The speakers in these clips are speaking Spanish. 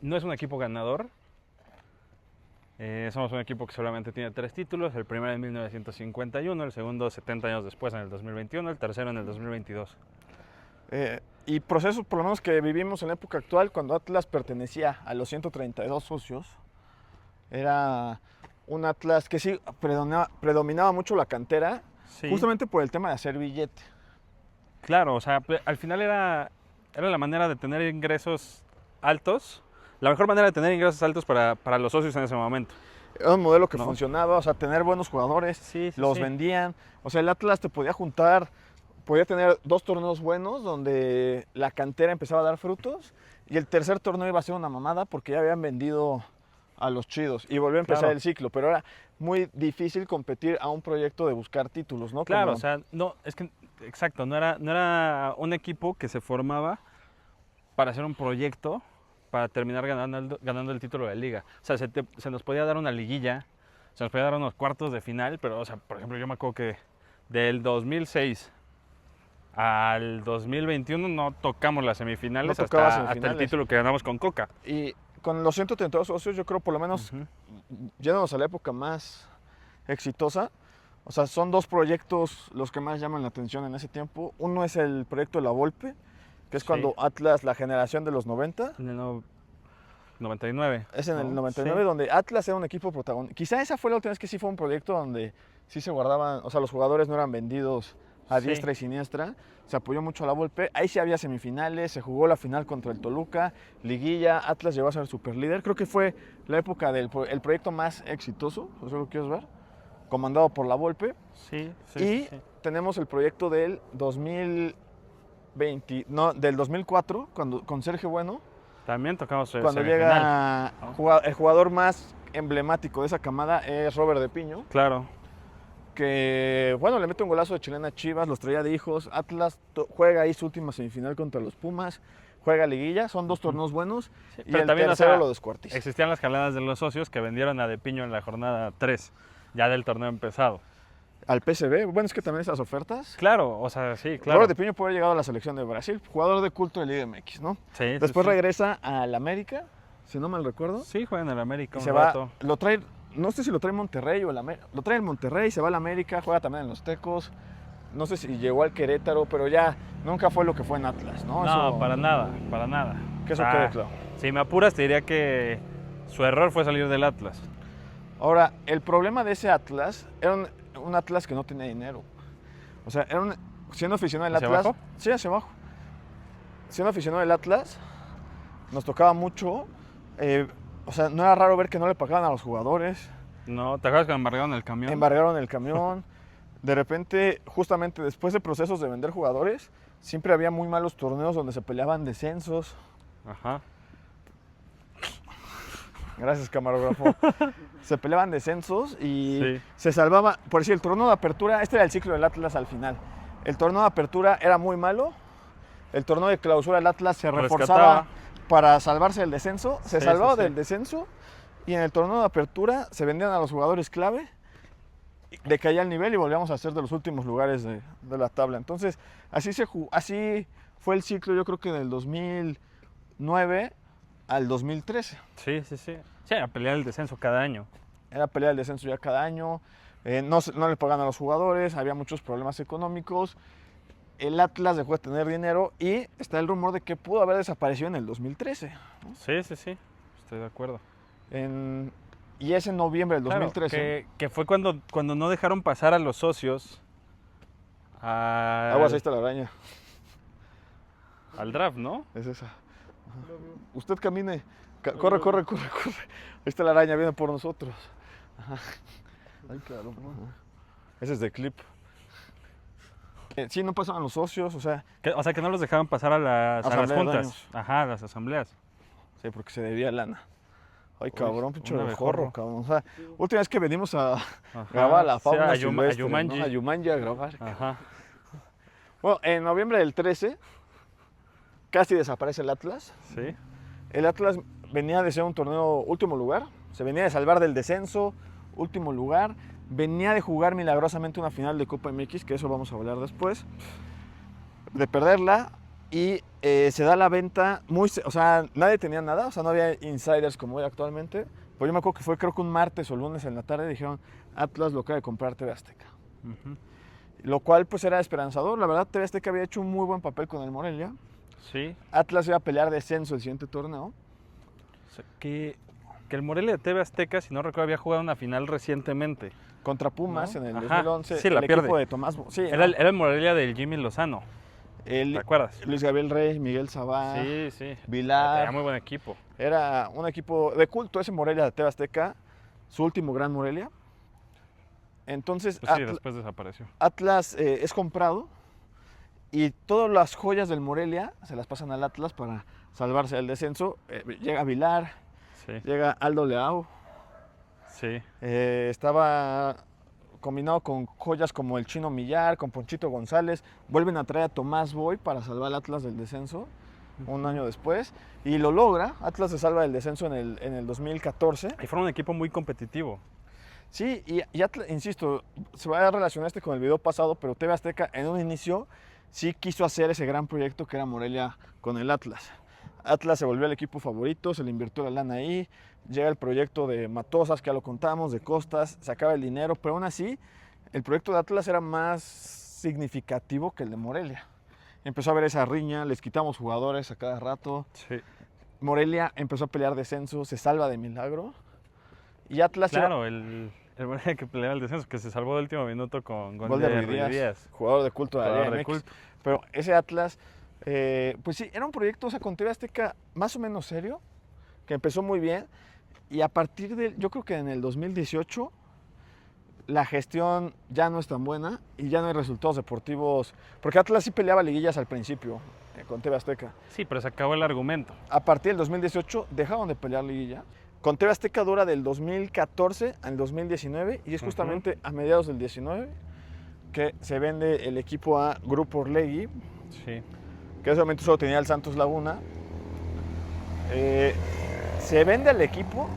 no es un equipo ganador. Somos un equipo que solamente tiene 3 títulos, el primero en 1951, el segundo 70 años después en el 2021, el tercero en el 2022. Y procesos por lo menos que vivimos en la época actual, cuando Atlas pertenecía a los 132 socios, era un Atlas que sí predominaba mucho la cantera, Sí. justamente por el tema de hacer billete. Claro, o sea, al final era la manera de tener ingresos altos, la mejor manera de tener ingresos altos para los socios en ese momento. Era un modelo que ¿No? funcionaba, o sea, tener buenos jugadores, Sí, sí, los sí. vendían. O sea, el Atlas te podía juntar, podía tener 2 torneos buenos donde la cantera empezaba a dar frutos y el tercer torneo iba a ser una mamada porque ya habían vendido a los chidos y volvió a empezar Claro. el ciclo. Pero era muy difícil competir a un proyecto de buscar títulos, ¿no? Claro, Como, o sea, no, es que, exacto, no era un equipo que se formaba para hacer un proyecto, para terminar ganando el título de liga. O sea, se nos podía dar una liguilla, se nos podía dar unos cuartos de final, pero, o sea, por ejemplo, yo me acuerdo que del 2006 al 2021 no tocamos las semifinales, No tocaba hasta el semifinales. título que ganamos con Coca. Y con los 132 socios, yo creo por lo menos, yéndonos a la época más exitosa, o sea, son 2 proyectos los que más llaman la atención en ese tiempo. Uno es el proyecto de La Volpe, que es Sí. cuando Atlas, la generación de los 90, En el 99. es en el ¿no? 99 Sí. donde Atlas era un equipo protagonista. Quizá esa fue la última vez que sí fue un proyecto donde sí se guardaban, o sea, los jugadores no eran vendidos a Sí. diestra y siniestra. Se apoyó mucho a La Volpe. Ahí sí había semifinales, se jugó la final contra el Toluca, liguilla, Atlas llegó a ser superlíder. Creo que fue la época del el proyecto más exitoso, ¿eso lo quieres ver? Comandado por La Volpe. Sí, sí, Y sí. tenemos el proyecto del 2020, no, del 2004, con Sergio Bueno, También tocamos cuando semifinal. llega el jugador más emblemático de esa camada es Robert de Piño, Claro. que bueno, le mete un golazo de chilena a Chivas, los traía de hijos. Atlas juega ahí su última semifinal contra los Pumas, juega liguilla, son 2 torneos buenos Sí, y pero el también, o tercero sea, lo descuartiza. existían las jaladas de los socios que vendieron a De Piño en la jornada 3, ya del torneo empezado. Al PSV, bueno, es que también esas ofertas. Claro, o sea, sí, claro. Robert de Piño puede haber llegado a la selección de Brasil, jugador de culto de Liga MX, ¿no? Sí, sí, Después sí. regresa al América, si no mal recuerdo. Sí, juega en el América Y un se va, rato. lo trae, no sé si lo trae Monterrey o el América. Lo trae el Monterrey, se va al América, juega también en los Tecos. No sé si llegó al Querétaro, pero ya nunca fue lo que fue en Atlas, ¿no? No, Eso, para nada, para nada. que eso O sea, quede claro. Si me apuras, te diría que su error fue salir del Atlas. Ahora, el problema de ese Atlas era un Atlas que no tenía dinero. O sea, siendo aficionado del ¿Hacia Atlas. abajo? Sí, hacia abajo. Siendo aficionado del Atlas, nos tocaba mucho. O sea, no era raro ver que no le pagaban a los jugadores. No, ¿te acuerdas que me embargaron el camión? Embargaron el camión. De repente, justamente después de procesos de vender jugadores, siempre había muy malos torneos donde se peleaban descensos. Ajá. Gracias, camarógrafo. Se peleaban descensos y Sí. se salvaba. Por decir, el torneo de apertura, este era el ciclo del Atlas al final. El torneo de apertura era muy malo. El torneo de clausura del Atlas se reforzaba Rescataba. para salvarse del descenso. Se Sí, salvaba sí, sí. del descenso y en el torneo de apertura se vendían a los jugadores clave, decaía el nivel y volvíamos a ser de los últimos lugares de la tabla. Entonces, así fue el ciclo, yo creo que del 2009 al 2013. Sí, sí, sí. Sí, a pelear el descenso cada año. Era pelea del descenso ya cada año, no le pagaban a los jugadores, había muchos problemas económicos. El Atlas dejó de tener dinero y está el rumor de que pudo haber desaparecido en el 2013. ¿no? Sí, sí, sí. Estoy de acuerdo. Y es en noviembre del Claro, 2013. que fue cuando no dejaron pasar a los socios Aguas, ahí está la araña. al draft, ¿no? Es esa. Ajá. Usted camine. Corre, corre, corre, corre. Ahí está la araña, viene por nosotros. Ajá. Ay, claro. Ese es de clip. Sí, no pasaban los socios, o sea, O sea, que no los dejaban pasar a las Asamblea de juntas. dueños. Ajá, a las asambleas. sí, porque se debía lana. Ay, cabrón, pinche un abejorro, abejorro. cabrón. O sea, última vez que venimos a Ajá. grabar la Sí, fauna a silvestre, Yumanji. ¿no? A Yumanji a grabar. Ajá. Bueno, en noviembre del 13, casi desaparece el Atlas. Sí. El Atlas venía de ser un torneo último lugar, se venía de salvar del descenso, último lugar, venía de jugar milagrosamente una final de Copa MX, que eso vamos a hablar después, de perderla, Y se da la venta o sea, nadie tenía nada, o sea, no había insiders como hay actualmente. Pues yo me acuerdo que fue creo que un martes o lunes en la tarde, dijeron, Atlas lo acaba de comprar TV Azteca. Ujú. Lo cual pues era esperanzador, la verdad TV Azteca había hecho un muy buen papel con el Morelia. Sí. Atlas iba a pelear descenso el siguiente torneo. O sea, que el Morelia de TV Azteca, si no recuerdo, había jugado una final recientemente. Contra Pumas ¿No? en el Ajá, 2011, sí, la el equipo pierde. de Tomás... Sí, Era el Morelia del Jimmy Lozano, ¿te acuerdas? Luis Gabriel Rey, Miguel Sabá, Sí, sí. Vilar. Era muy buen equipo. Era un equipo de culto ese Morelia de TV Azteca, su último gran Morelia. Entonces Pues sí, después desapareció. Atlas es comprado y todas las joyas del Morelia se las pasan al Atlas para salvarse del descenso. Llega Vilar, Sí, llega Aldo Leao. sí. Estaba combinado con joyas como el Chino Millar, con Ponchito González. Vuelven a traer a Tomás Boy para salvar al Atlas del descenso un año después. Y lo logra. Atlas se salva del descenso en el 2014. Y fueron un equipo muy competitivo. Sí, y Atlas, insisto, se va a relacionar con el video pasado, pero TV Azteca en un inicio sí quiso hacer ese gran proyecto que era Morelia con el Atlas. Atlas se volvió el equipo favorito, se le invirtió la lana ahí, llega el proyecto de Matosas, que ya lo contamos, de Costas, se acaba el dinero, pero aún así el proyecto de Atlas era más significativo que el de Morelia. Empezó a haber esa riña, les quitamos jugadores a cada rato. Sí. Morelia empezó a pelear descenso, se salva de milagro. Y Atlas Claro, el Morelia que peleaba el descenso, que se salvó de último minuto con gol de Ruiz Díaz, jugador de culto de la Jugador Liga de MX. culto. Pero ese Atlas, pues sí, era un proyecto, o sea, con TV Azteca más o menos serio, que empezó muy bien. Y a partir de, yo creo que en el 2018, la gestión ya no es tan buena y ya no hay resultados deportivos. Porque Atlas sí peleaba liguillas al principio con TV Azteca. Sí, pero se acabó el argumento. A partir del 2018 dejaron de pelear liguilla. Con TV Azteca dura del 2014 al 2019 y es justamente a mediados del 19 que se vende el equipo a Grupo Orlegui, Sí. que en ese momento solo tenía el Santos Laguna. Se vende al equipo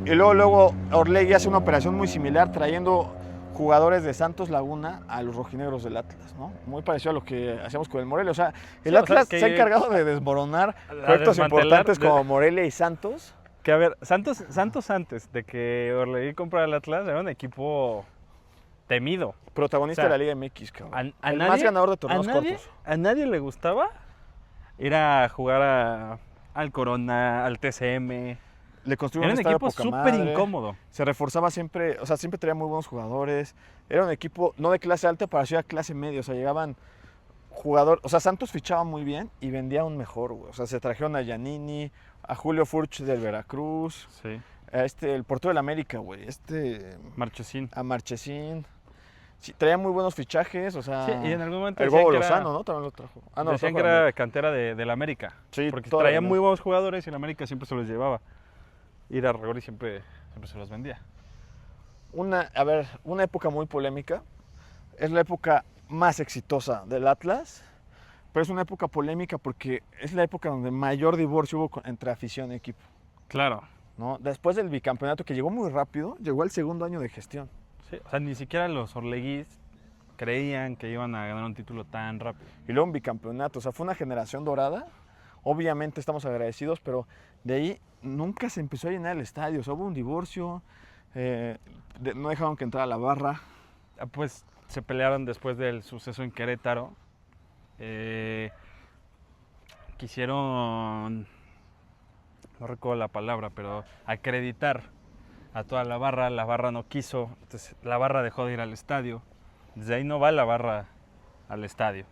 y luego Orlegui hace una operación muy similar trayendo jugadores de Santos Laguna a los rojinegros del Atlas, ¿no? Muy parecido a lo que hacíamos con el Morelia. O sea, el Atlas se ha encargado de desmoronar proyectos importantes como Morelia y Santos. Que a ver, Santos antes de que Orlegui comprara el Atlas era un equipo temido. Protagonista O sea, de la Liga MX, cabrón. A El nadie, más ganador de torneos cortos. A nadie le gustaba ir a jugar al Corona, al TCM. Le construyó Era un un estadio equipo poca súper madre. incómodo. Se reforzaba siempre, o sea, siempre traía muy buenos jugadores. Era un equipo no de clase alta, pero sí a clase media. O sea, llegaban jugadores. O sea, Santos fichaba muy bien y vendía un mejor, güey. O sea, se trajeron a Giannini, a Julio Furch del Veracruz, Sí. a el portero del América, güey. Marchesín. A Marchesín. Sí, traía muy buenos fichajes, o sea. Sí, y en algún momento el decían Bobo que era- Lozano, ¿no? También lo trajo. Ah, no, lo Decían trajo que de era América. cantera del América. Sí, porque toda traía la- muy buenos jugadores y el América siempre se los llevaba. Ir a Rigor y siempre se los vendía. A ver, una época muy polémica. Es la época más exitosa del Atlas, pero es una época polémica porque es la época donde mayor divorcio hubo entre afición y equipo, Claro. ¿no? Después del bicampeonato que llegó muy rápido, llegó el segundo año de gestión. Sí, o sea, ni siquiera los Orleguís creían que iban a ganar un título tan rápido. Y luego un bicampeonato, o sea, fue una generación dorada. Obviamente estamos agradecidos, pero de ahí nunca se empezó a llenar el estadio. O sea, hubo un divorcio, no dejaron que entrara la barra. Pues se pelearon después del suceso en Querétaro. Quisieron, no recuerdo la palabra, pero acreditar a toda la barra no quiso, entonces la barra dejó de ir al estadio. Desde ahí no va la barra al estadio.